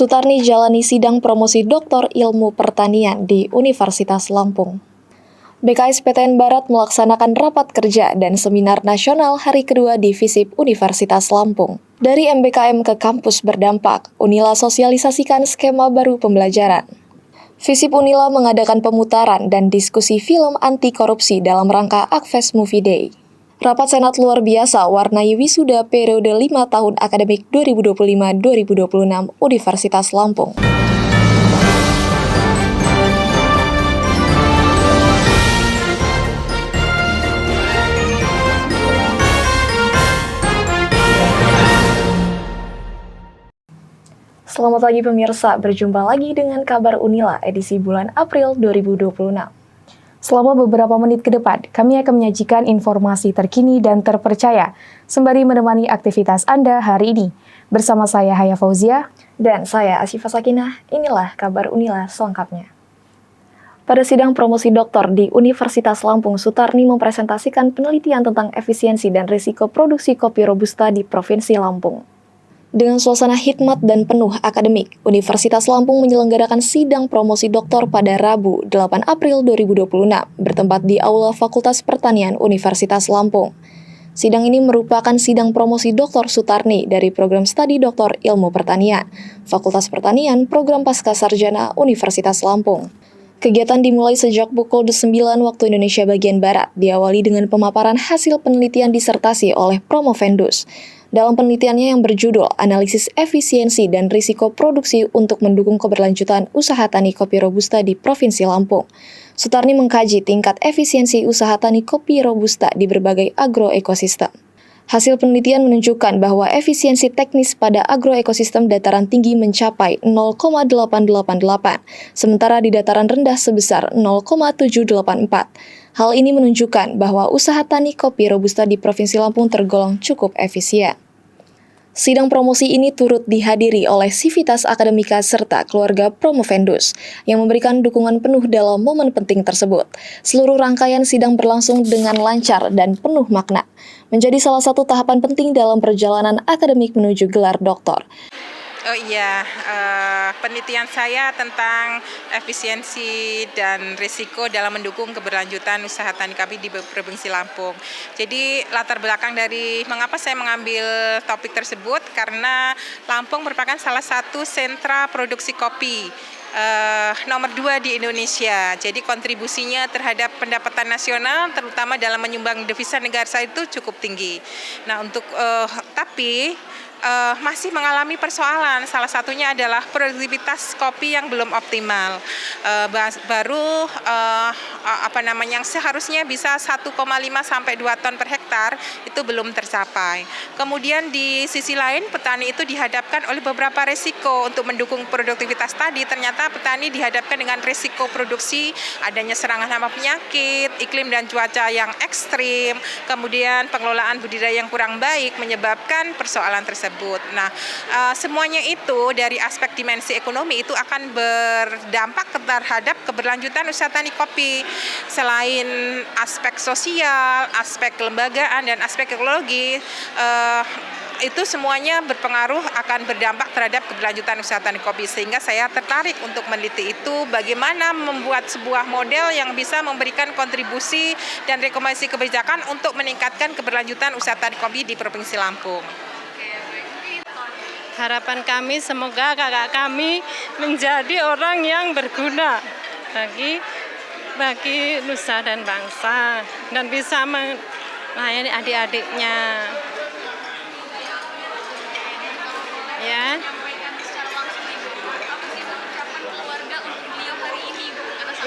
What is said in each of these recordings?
Sutarni jalani sidang promosi Doktor Ilmu Pertanian di Universitas Lampung. BKSPTN Barat melaksanakan rapat kerja dan seminar nasional hari kedua di FISIP Universitas Lampung. Dari MBKM ke kampus berdampak, Unila sosialisasikan skema baru pembelajaran. FISIP Unila mengadakan pemutaran dan diskusi film anti korupsi dalam rangka Akves Movie Day. Rapat Senat luar biasa warnai wisuda periode 5 tahun akademik 2025-2026 Universitas Lampung. Selamat pagi pemirsa, berjumpa lagi dengan kabar Unila edisi bulan April 2026. Selama beberapa menit ke depan, kami akan menyajikan informasi terkini dan terpercaya, sembari menemani aktivitas Anda hari ini. Bersama saya Haya Fauzia, dan saya Asyifa Sakinah, inilah kabar Unila selengkapnya. Pada sidang promosi doktor di Universitas Lampung, Sutarni mempresentasikan penelitian tentang efisiensi dan risiko produksi kopi Robusta di Provinsi Lampung. Dengan suasana hikmat dan penuh akademik, Universitas Lampung menyelenggarakan sidang promosi doktor pada Rabu, 8 April 2026, bertempat di Aula Fakultas Pertanian Universitas Lampung. Sidang ini merupakan sidang promosi Dr. Sutarni dari Program Studi Doktor Ilmu Pertanian, Fakultas Pertanian, Program Pascasarjana Universitas Lampung. Kegiatan dimulai sejak pukul 9 waktu Indonesia bagian Barat, diawali dengan pemaparan hasil penelitian disertasi oleh Promovendus. Dalam penelitiannya yang berjudul Analisis Efisiensi dan Risiko Produksi untuk Mendukung Keberlanjutan Usaha Tani Kopi Robusta di Provinsi Lampung, Sutarni mengkaji tingkat efisiensi usaha tani kopi Robusta di berbagai agroekosistem. Hasil penelitian menunjukkan bahwa efisiensi teknis pada agroekosistem dataran tinggi mencapai 0,888, sementara di dataran rendah sebesar 0,784. Hal ini menunjukkan bahwa usaha tani kopi Robusta di Provinsi Lampung tergolong cukup efisien. Sidang promosi ini turut dihadiri oleh Sivitas Akademika serta keluarga Promovendus yang memberikan dukungan penuh dalam momen penting tersebut. Seluruh rangkaian sidang berlangsung dengan lancar dan penuh makna, menjadi salah satu tahapan penting dalam perjalanan akademik menuju gelar doktor. Penelitian saya tentang efisiensi dan risiko dalam mendukung keberlanjutan usaha tani kopi di Provinsi Lampung. Jadi latar belakang dari mengapa saya mengambil topik tersebut, karena Lampung merupakan salah satu sentra produksi kopi nomor 2 di Indonesia. Jadi kontribusinya terhadap pendapatan nasional, terutama dalam menyumbang devisa negara itu cukup tinggi. Nah, tapi masih mengalami persoalan. Salah satunya adalah produktivitas kopi yang belum optimal. Yang seharusnya bisa 1,5 sampai 2 ton per hektar itu belum tercapai. Kemudian di sisi lain petani itu dihadapkan oleh beberapa risiko untuk mendukung produktivitas tadi. Ternyata petani dihadapkan dengan risiko produksi adanya serangan hama penyakit, iklim dan cuaca yang ekstrim, kemudian pengelolaan budidaya yang kurang baik menyebabkan persoalan tersebut. Nah, semuanya itu dari aspek dimensi ekonomi itu akan berdampak terhadap keberlanjutan usaha tani kopi. Selain aspek sosial, aspek kelembagaan, dan aspek ekologi, itu semuanya berpengaruh akan berdampak terhadap keberlanjutan usaha tani kopi. Sehingga saya tertarik untuk meneliti itu, bagaimana membuat sebuah model yang bisa memberikan kontribusi dan rekomendasi kebijakan untuk meningkatkan keberlanjutan usaha tani kopi di Provinsi Lampung. Harapan kami semoga kakak kami menjadi orang yang berguna bagi nusa dan bangsa dan bisa melayani adik-adiknya. Ya.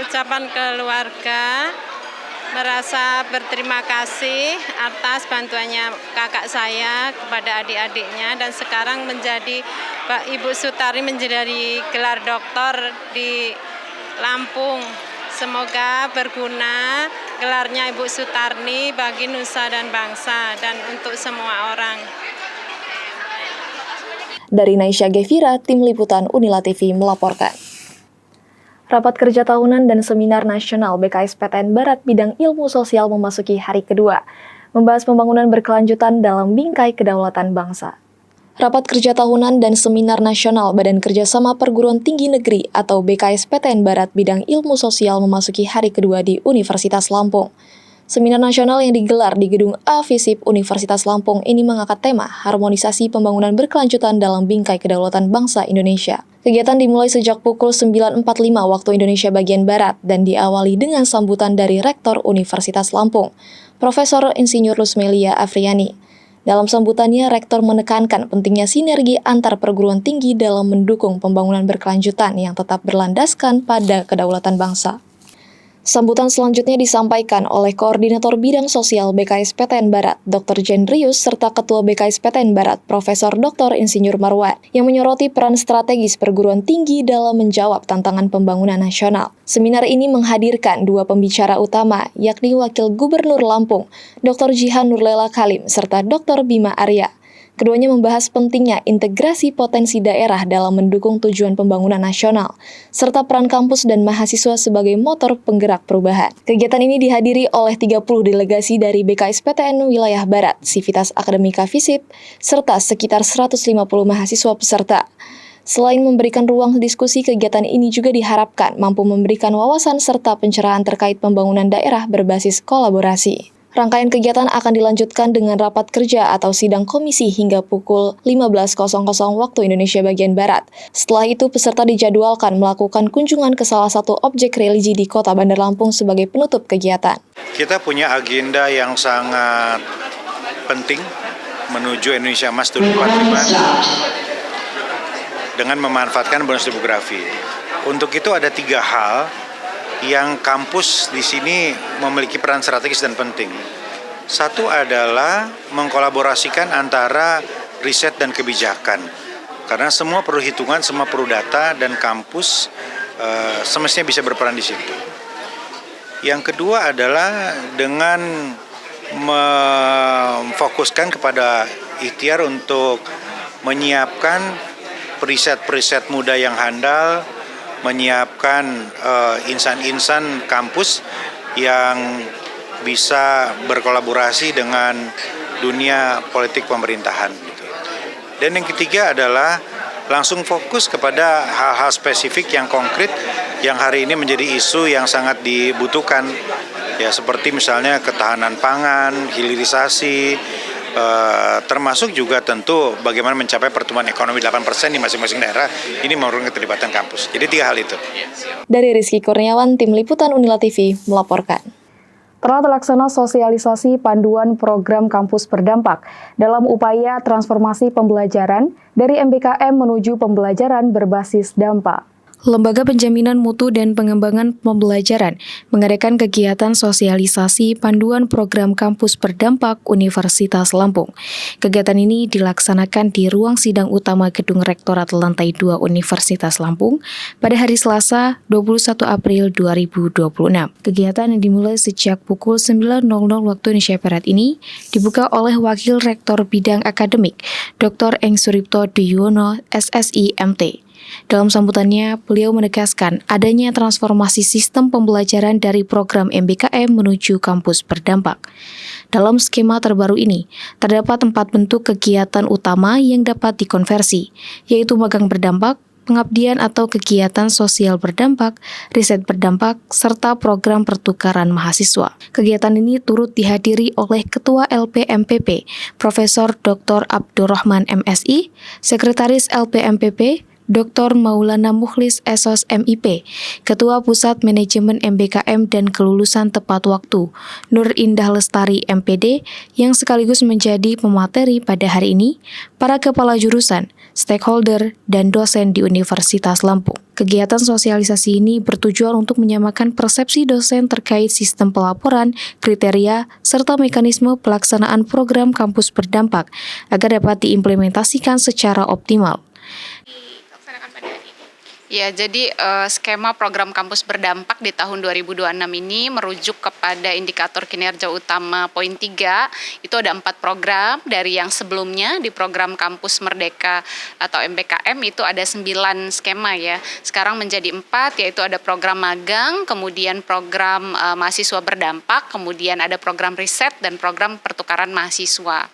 Ucapan keluarga merasa berterima kasih atas bantuannya kakak saya kepada adik-adiknya, dan sekarang menjadi Ibu Sutarni menjadi gelar doktor di Lampung. Semoga berguna gelarnya Ibu Sutarni bagi nusa dan bangsa dan untuk semua orang. Dari Naisha Gevira, Tim Liputan Unila TV melaporkan. Rapat kerja tahunan dan seminar nasional BKSPTN Barat bidang ilmu sosial memasuki hari kedua, membahas pembangunan berkelanjutan dalam bingkai kedaulatan bangsa. Rapat Kerja Tahunan dan Seminar Nasional Badan Kerjasama Perguruan Tinggi Negeri atau BKSPTN Barat bidang ilmu sosial memasuki hari kedua di Universitas Lampung. Seminar nasional yang digelar di Gedung A FISIP Universitas Lampung ini mengangkat tema harmonisasi pembangunan berkelanjutan dalam bingkai kedaulatan bangsa Indonesia. Kegiatan dimulai sejak pukul 9.45 waktu Indonesia bagian Barat dan diawali dengan sambutan dari Rektor Universitas Lampung, Profesor Insinyur Lusmelia Afriani. Dalam sambutannya, Rektor menekankan pentingnya sinergi antar perguruan tinggi dalam mendukung pembangunan berkelanjutan yang tetap berlandaskan pada kedaulatan bangsa. Sambutan selanjutnya disampaikan oleh Koordinator Bidang Sosial BKSPTN Barat, Dr. Jendrius, serta Ketua BKSPTN Barat, Profesor Dr. Insinyur Marwan, yang menyoroti peran strategis perguruan tinggi dalam menjawab tantangan pembangunan nasional. Seminar ini menghadirkan dua pembicara utama, yakni Wakil Gubernur Lampung, Dr. Jihan Nurlela Kalim, serta Dr. Bima Arya. Keduanya membahas pentingnya integrasi potensi daerah dalam mendukung tujuan pembangunan nasional, serta peran kampus dan mahasiswa sebagai motor penggerak perubahan. Kegiatan ini dihadiri oleh 30 delegasi dari BKSPTN Wilayah Barat, Sivitas Akademika FISIP, serta sekitar 150 mahasiswa peserta. Selain memberikan ruang diskusi, kegiatan ini juga diharapkan mampu memberikan wawasan serta pencerahan terkait pembangunan daerah berbasis kolaborasi. Rangkaian kegiatan akan dilanjutkan dengan rapat kerja atau sidang komisi hingga pukul 15.00 waktu Indonesia bagian Barat. Setelah itu, peserta dijadwalkan melakukan kunjungan ke salah satu objek religi di Kota Bandar Lampung sebagai penutup kegiatan. Kita punya agenda yang sangat penting menuju Indonesia Emas 2045 dengan memanfaatkan bonus demografi. Untuk itu ada 3 hal yang kampus di sini memiliki peran strategis dan penting. Satu adalah mengkolaborasikan antara riset dan kebijakan. Karena semua perlu hitungan, semua perlu data, dan kampus semestinya bisa berperan di situ. Yang kedua adalah dengan memfokuskan kepada ikhtiar untuk menyiapkan periset-periset muda yang handal, menyiapkan insan-insan kampus yang bisa berkolaborasi dengan dunia politik pemerintahan. Dan yang ketiga adalah langsung fokus kepada hal-hal spesifik yang konkret yang hari ini menjadi isu yang sangat dibutuhkan, ya seperti misalnya ketahanan pangan, hilirisasi, termasuk juga tentu bagaimana mencapai pertumbuhan ekonomi 8% di masing-masing daerah. Ini memerlukan keterlibatan kampus. Jadi 3 hal itu. Dari Rizky Kurniawan, Tim Liputan Unila TV melaporkan. Telah terlaksana sosialisasi panduan program kampus berdampak dalam upaya transformasi pembelajaran dari MBKM menuju pembelajaran berbasis dampak. Lembaga Penjaminan Mutu dan Pengembangan Pembelajaran mengadakan kegiatan sosialisasi panduan program kampus berdampak Universitas Lampung. Kegiatan ini dilaksanakan di ruang sidang utama Gedung Rektorat Lantai 2 Universitas Lampung pada hari Selasa 21 April 2026. Kegiatan yang dimulai sejak pukul 9.00 waktu Indonesia Barat ini dibuka oleh Wakil Rektor Bidang Akademik Dr. Eng Suripto Dwiyono SSI MT. Dalam sambutannya, beliau menegaskan adanya transformasi sistem pembelajaran dari program MBKM menuju kampus berdampak. Dalam skema terbaru ini, terdapat 4 bentuk kegiatan utama yang dapat dikonversi, yaitu magang berdampak, pengabdian atau kegiatan sosial berdampak, riset berdampak, serta program pertukaran mahasiswa. Kegiatan ini turut dihadiri oleh Ketua LPMPP, Profesor Dr. Abdurrahman MSI, Sekretaris LPMPP, Dr. Maulana Mukhlis SOS MIP, Ketua Pusat Manajemen MBKM dan Kelulusan Tepat Waktu, Nur Indah Lestari MPD, yang sekaligus menjadi pemateri pada hari ini, para kepala jurusan, stakeholder, dan dosen di Universitas Lampung. Kegiatan sosialisasi ini bertujuan untuk menyamakan persepsi dosen terkait sistem pelaporan, kriteria, serta mekanisme pelaksanaan program kampus berdampak agar dapat diimplementasikan secara optimal. Ya, jadi skema program kampus berdampak di tahun 2026 ini merujuk kepada indikator kinerja utama poin 3. Itu ada 4 program, dari yang sebelumnya di program kampus Merdeka atau MBKM itu ada 9 skema ya. Sekarang menjadi 4, yaitu ada program magang, kemudian program mahasiswa berdampak, kemudian ada program riset dan program pertukaran mahasiswa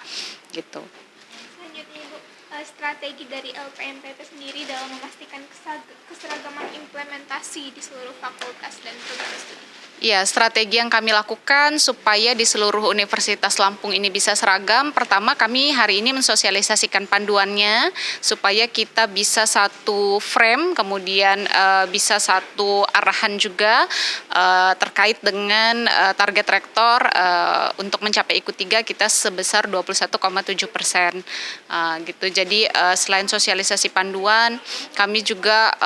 gitu. Selanjutnya Ibu, strategi dari LPMPT sendiri dalam memastikan keseragaman implementasi di seluruh fakultas dan program studi? Ya, strategi yang kami lakukan supaya di seluruh Universitas Lampung ini bisa seragam. Pertama, kami hari ini mensosialisasikan panduannya supaya kita bisa satu frame, kemudian bisa satu arahan juga terkait dengan target rektor untuk mencapai IQ3 kita sebesar 21,7%. Gitu. Jadi selain sosialisasi panduan, kami juga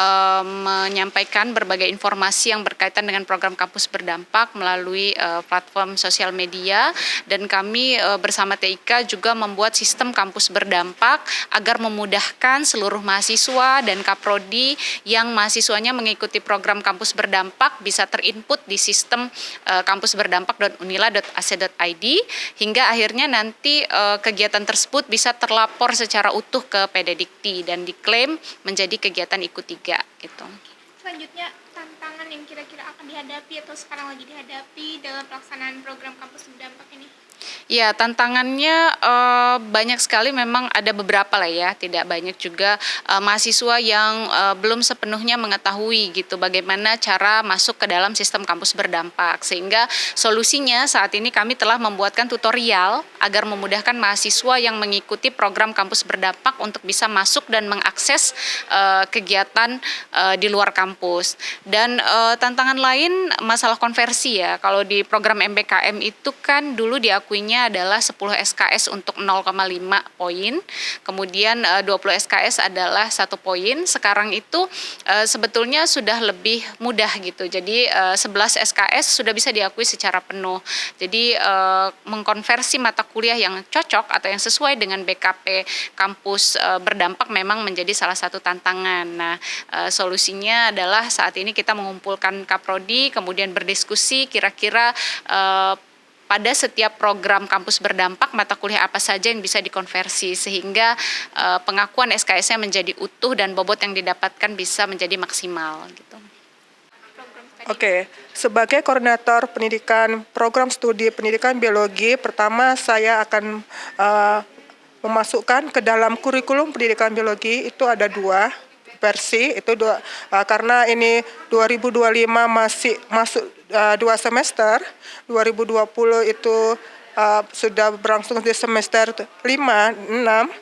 menyampaikan berbagai informasi yang berkaitan dengan program kampus berdampak melalui platform sosial media, dan kami bersama TIK juga membuat sistem kampus berdampak agar memudahkan seluruh mahasiswa dan kaprodi yang mahasiswanya mengikuti program kampus berdampak bisa terinput di sistem kampusberdampak.unila.ac.id hingga akhirnya nanti kegiatan tersebut bisa terlapor secara utuh ke PDDikti dan diklaim menjadi kegiatan IQ3 gitu. Selanjutnya, tantangan yang kira-kira akan dihadapi atau sekarang lagi dihadapi dalam pelaksanaan program kampus berdampak ini? Ya, tantangannya banyak sekali, memang ada beberapa lah ya, tidak banyak juga mahasiswa yang belum sepenuhnya mengetahui gitu bagaimana cara masuk ke dalam sistem kampus berdampak. Sehingga solusinya saat ini kami telah membuatkan tutorial agar memudahkan mahasiswa yang mengikuti program kampus berdampak untuk bisa masuk dan mengakses kegiatan di luar kampus. Dan tantangan lain masalah konversi ya. Kalau di program MBKM itu kan dulu diakuinya adalah 10 SKS untuk 0,5 poin, kemudian 20 SKS adalah 1 poin. Sekarang itu sebetulnya sudah lebih mudah gitu. Jadi 11 SKS sudah bisa diakui secara penuh. Jadi mengkonversi mata kuliah yang cocok atau yang sesuai dengan BKP kampus berdampak memang menjadi salah satu tantangan. Nah, solusinya adalah saat ini kita mengumpulkan kaprodi, kemudian berdiskusi kira-kira pada setiap program kampus berdampak mata kuliah apa saja yang bisa dikonversi sehingga pengakuan SKS-nya menjadi utuh dan bobot yang didapatkan bisa menjadi maksimal gitu. Oke, sebagai koordinator pendidikan program studi pendidikan biologi, pertama saya akan memasukkan ke dalam kurikulum pendidikan biologi itu ada 2 versi, itu karena ini 2025 masih masuk 2 semester, 2020 itu sudah berlangsung di semester 5, 6,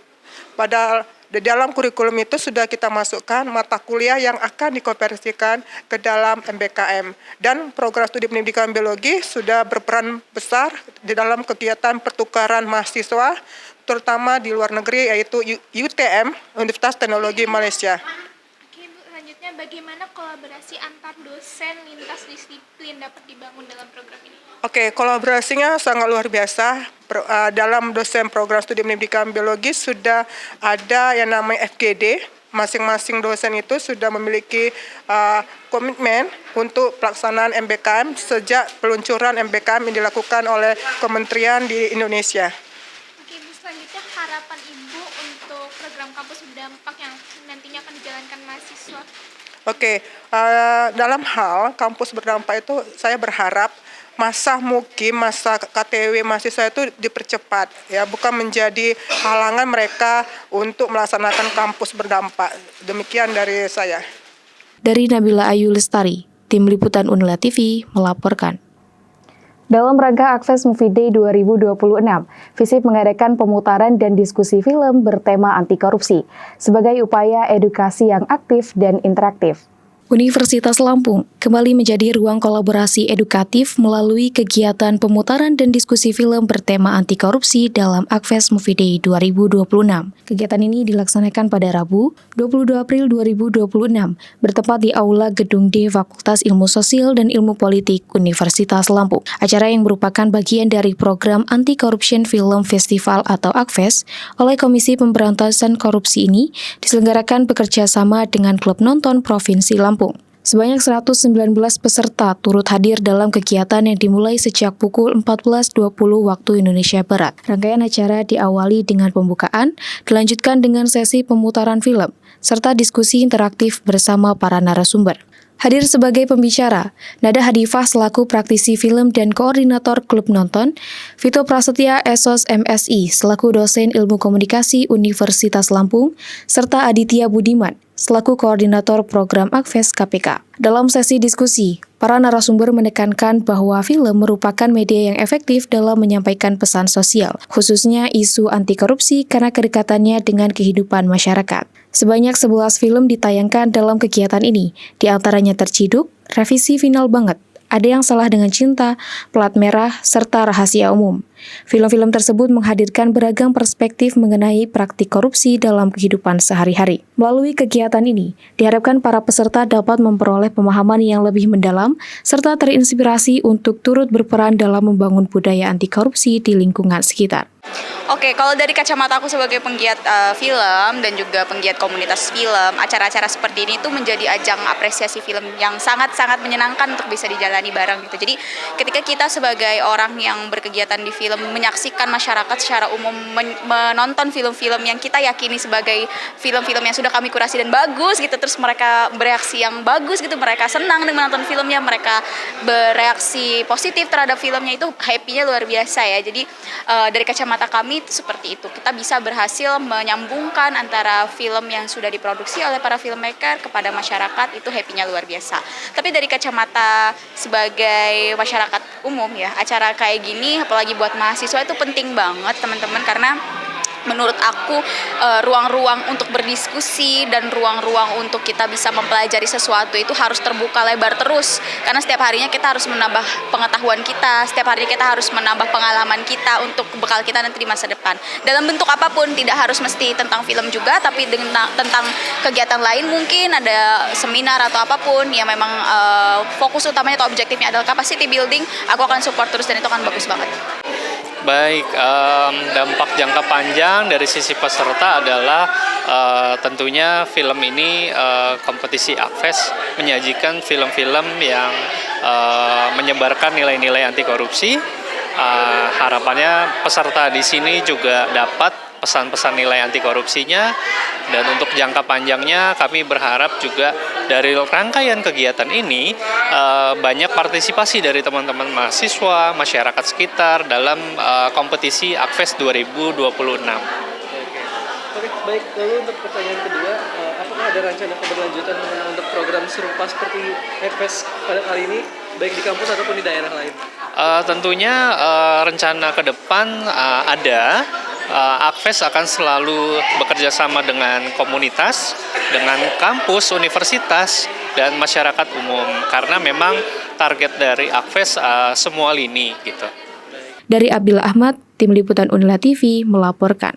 padahal di dalam kurikulum itu sudah kita masukkan mata kuliah yang akan dikonversikan ke dalam MBKM. Dan program studi pendidikan biologi sudah berperan besar di dalam kegiatan pertukaran mahasiswa, terutama di luar negeri, yaitu UTM, Universitas Teknologi Malaysia. Oke Bu, selanjutnya bagaimana kolaborasi antar dosen lintas disiplin dapat dibangun dalam program ini? Oke, kolaborasinya sangat luar biasa. Dalam dosen program studi pendidikan biologi sudah ada yang namanya FGD. Masing-masing dosen itu sudah memiliki komitmen untuk pelaksanaan MBKM sejak peluncuran MBKM yang dilakukan oleh kementerian di Indonesia. Oke Bu, selanjutnya harapan Ibu untuk program kampus berdampak yang nantinya akan dijalankan mahasiswa? Oke, dalam hal kampus berdampak itu saya berharap masa mukim, masa KTW mahasiswa itu dipercepat, ya, bukan menjadi halangan mereka untuk melaksanakan kampus berdampak. Demikian dari saya. Dari Nabila Ayu Lestari, Tim Liputan Unila TV melaporkan. Dalam rangka Akses Movie Day 2026, FISIP mengadakan pemutaran dan diskusi film bertema anti korupsi sebagai upaya edukasi yang aktif dan interaktif. Universitas Lampung kembali menjadi ruang kolaborasi edukatif melalui kegiatan pemutaran dan diskusi film bertema anti korupsi dalam Akses Movie Day 2026. Kegiatan ini dilaksanakan pada Rabu, 22 April 2026, bertempat di Aula Gedung D Fakultas Ilmu Sosial dan Ilmu Politik Universitas Lampung. Acara yang merupakan bagian dari program Anti Corruption Film Festival atau AKFES oleh Komisi Pemberantasan Korupsi ini diselenggarakan bekerja sama dengan Klub Nonton Provinsi Lampung. Sebanyak 119 peserta turut hadir dalam kegiatan yang dimulai sejak pukul 14.20 waktu Indonesia Barat. Rangkaian acara diawali dengan pembukaan, dilanjutkan dengan sesi pemutaran film, serta diskusi interaktif bersama para narasumber. Hadir sebagai pembicara, Nada Hadifah selaku praktisi film dan koordinator klub nonton, Vito Prasetya Esos MSI selaku dosen ilmu komunikasi Universitas Lampung, serta Aditya Budiman selaku koordinator program Akves KPK. Dalam sesi diskusi, para narasumber menekankan bahwa film merupakan media yang efektif dalam menyampaikan pesan sosial, khususnya isu anti korupsi karena kedekatannya dengan kehidupan masyarakat. Sebanyak 11 film ditayangkan dalam kegiatan ini, di antaranya Terciduk, Revisi Final Banget, Ada Yang Salah Dengan Cinta, Plat Merah, serta Rahasia Umum. Film-film tersebut menghadirkan beragam perspektif mengenai praktik korupsi dalam kehidupan sehari-hari. Melalui kegiatan ini, diharapkan para peserta dapat memperoleh pemahaman yang lebih mendalam, serta terinspirasi untuk turut berperan dalam membangun budaya anti korupsi di lingkungan sekitar. Oke, kalau dari kacamata aku sebagai penggiat film dan juga penggiat komunitas film, acara-acara seperti ini tuh menjadi ajang apresiasi film yang sangat-sangat menyenangkan untuk bisa dijalani bareng gitu. Jadi ketika kita sebagai orang yang berkegiatan di film menyaksikan masyarakat secara umum menonton film-film yang kita yakini sebagai film-film yang sudah kami kurasi dan bagus gitu, terus mereka bereaksi yang bagus gitu, mereka senang dengan menonton filmnya, mereka bereaksi positif terhadap filmnya, itu happy-nya luar biasa ya. Jadi dari kacamata kami itu seperti itu, kita bisa berhasil menyambungkan antara film yang sudah diproduksi oleh para filmmaker kepada masyarakat, itu happy-nya luar biasa. Tapi dari kacamata sebagai masyarakat umum ya, acara kayak gini apalagi buat mahasiswa itu penting banget teman-teman, karena menurut aku ruang-ruang untuk berdiskusi dan ruang-ruang untuk kita bisa mempelajari sesuatu itu harus terbuka lebar terus, karena setiap harinya kita harus menambah pengetahuan kita, setiap harinya kita harus menambah pengalaman kita untuk bekal kita nanti di masa depan dalam bentuk apapun, tidak harus mesti tentang film juga, tapi tentang kegiatan lain, mungkin ada seminar atau apapun yang memang fokus utamanya atau objektifnya adalah capacity building, aku akan support terus dan itu akan bagus banget. Baik, dampak jangka panjang dari sisi peserta adalah tentunya film ini kompetisi Akves menyajikan film-film yang menyebarkan nilai-nilai anti korupsi. Harapannya peserta di sini juga dapat pesan-pesan nilai anti korupsinya, dan untuk jangka panjangnya kami berharap juga dari rangkaian kegiatan ini banyak partisipasi dari teman-teman mahasiswa, masyarakat sekitar dalam kompetisi Akves 2026. Oke, baik. Lalu untuk pertanyaan kedua, apakah ada rencana keberlanjutan untuk program serupa seperti Akves pada kali ini, baik di kampus ataupun di daerah lain? Tentunya rencana ke depan ada. Akves akan selalu bekerja sama dengan komunitas, dengan kampus, universitas, dan masyarakat umum, karena memang target dari Akves semua lini gitu. Dari Abdillah Ahmad, Tim Liputan Unila TV melaporkan.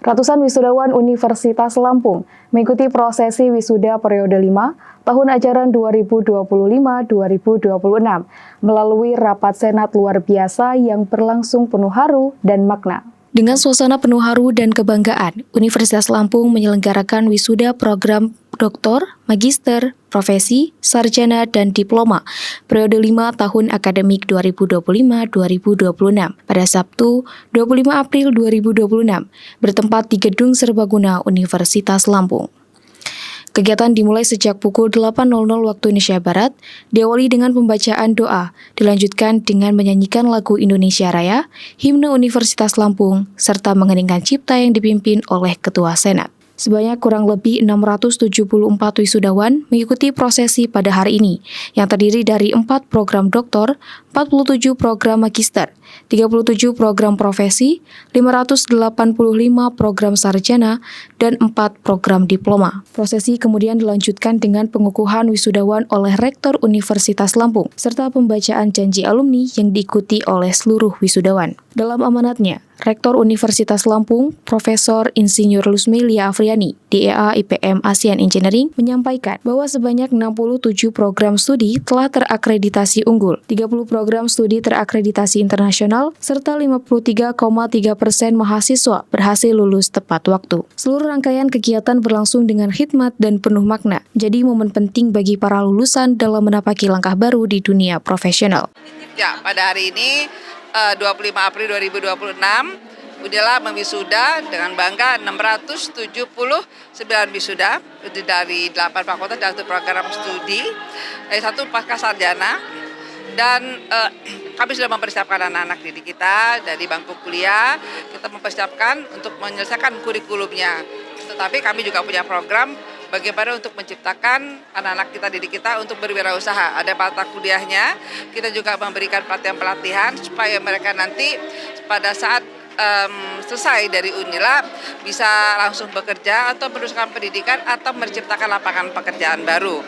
Ratusan wisudawan Universitas Lampung mengikuti prosesi wisuda periode 5 tahun ajaran 2025-2026 melalui rapat senat luar biasa yang berlangsung penuh haru dan makna. Dengan suasana penuh haru dan kebanggaan, Universitas Lampung menyelenggarakan wisuda program doktor, magister, profesi, sarjana, dan diploma periode 5 tahun akademik 2025-2026 pada Sabtu 25 April 2026 bertempat di Gedung Serbaguna Universitas Lampung. Kegiatan dimulai sejak pukul 8.00 waktu Indonesia Barat, diawali dengan pembacaan doa, dilanjutkan dengan menyanyikan lagu Indonesia Raya, himne Universitas Lampung, serta mengeningkan cipta yang dipimpin oleh Ketua Senat. Sebanyak kurang lebih 674 wisudawan mengikuti prosesi pada hari ini, yang terdiri dari 4 program doktor, 47 program magister, 37 program profesi, 585 program sarjana, dan 4 program diploma. Prosesi kemudian dilanjutkan dengan pengukuhan wisudawan oleh Rektor Universitas Lampung, serta pembacaan janji alumni yang diikuti oleh seluruh wisudawan. Dalam amanatnya, Rektor Universitas Lampung, Profesor Insinyur Lusmelia Afriani, DEA IPM ASEAN Engineering, menyampaikan bahwa sebanyak 67 program studi telah terakreditasi unggul, 30 program studi terakreditasi internasional, serta 53,3% mahasiswa berhasil lulus tepat waktu. Seluruh rangkaian kegiatan berlangsung dengan khidmat dan penuh makna, jadi momen penting bagi para lulusan dalam menapaki langkah baru di dunia profesional. Ya, pada hari ini 25 April 2026 Unila mewisuda dengan bangga 679 wisuda itu dari 8 fakultas dan 1 program studi, 1 pasca sarjana, dan kami sudah mempersiapkan anak-anak didik kita dari bangku kuliah, kita mempersiapkan untuk menyelesaikan kurikulumnya. Tetapi kami juga punya program bagaimana untuk menciptakan anak-anak kita, didik kita untuk berwirausaha. Ada mata kuliahnya, kita juga memberikan pelatihan-pelatihan supaya mereka nanti pada saat selesai dari Unila bisa langsung bekerja atau meneruskan pendidikan atau menciptakan lapangan pekerjaan baru.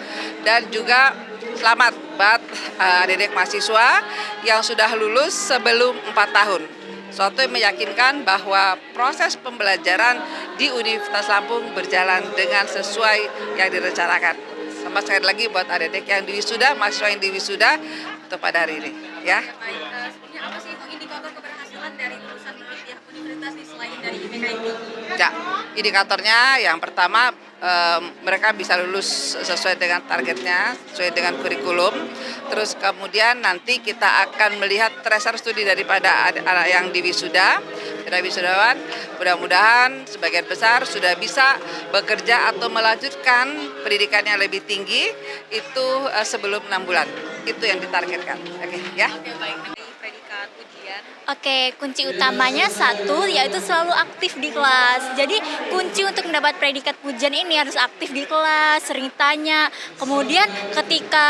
Dan juga selamat buat adik-adik mahasiswa yang sudah lulus sebelum 4 tahun. Suatu yang meyakinkan bahwa proses pembelajaran di Universitas Lampung berjalan dengan sesuai yang direncanakan. Sama sekali lagi buat adik-adik yang diwisuda, mahasiswa yang diwisuda untuk pada hari ini, ya. Apa sih itu indikator keberhasilan dari lulusan universitas selain dari IPK yang tinggi? Ya, indikatornya yang pertama mereka bisa lulus sesuai dengan targetnya, sesuai dengan kurikulum. Terus kemudian nanti kita akan melihat tracer studi daripada anak yang diwisuda. Para wisudawan mudah-mudahan sebagian besar sudah bisa bekerja atau melanjutkan pendidikannya lebih tinggi itu sebelum 6 bulan. Itu yang ditargetkan. Oke, ya. Oke, baik. Predikat ujian. Oke, kunci utamanya satu yaitu selalu aktif di kelas. Jadi kunci untuk mendapat predikat pujian ini harus aktif di kelas, sering tanya. Kemudian ketika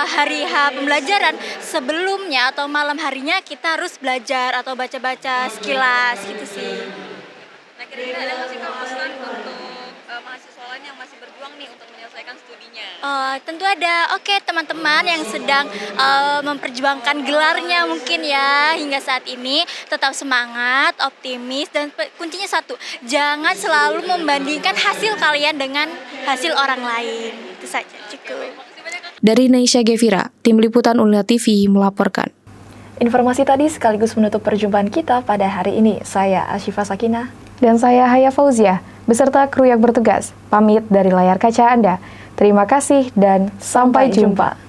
hari H pembelajaran sebelumnya atau malam harinya kita harus belajar atau baca-baca sekilas gitu sih. Nah, kira-kira ada nggak sih pesan untuk mahasiswa lain yang masih berjuang nih untuk menyelesaikan studinya? Tentu ada. Oke, teman-teman yang sedang memperjuangkan gelarnya mungkin ya hingga saat ini tetap semangat, optimis, dan kuncinya satu, jangan selalu membandingkan hasil kalian dengan hasil orang lain. Itu saja, cukup. Dari Naisha Gevira, Tim Liputan Unila TV melaporkan. Informasi tadi sekaligus menutup perjumpaan kita pada hari ini. Saya Asyifa Sakinah dan saya Haya Fauzia beserta kru yang bertugas pamit dari layar kaca Anda. Terima kasih dan sampai jumpa.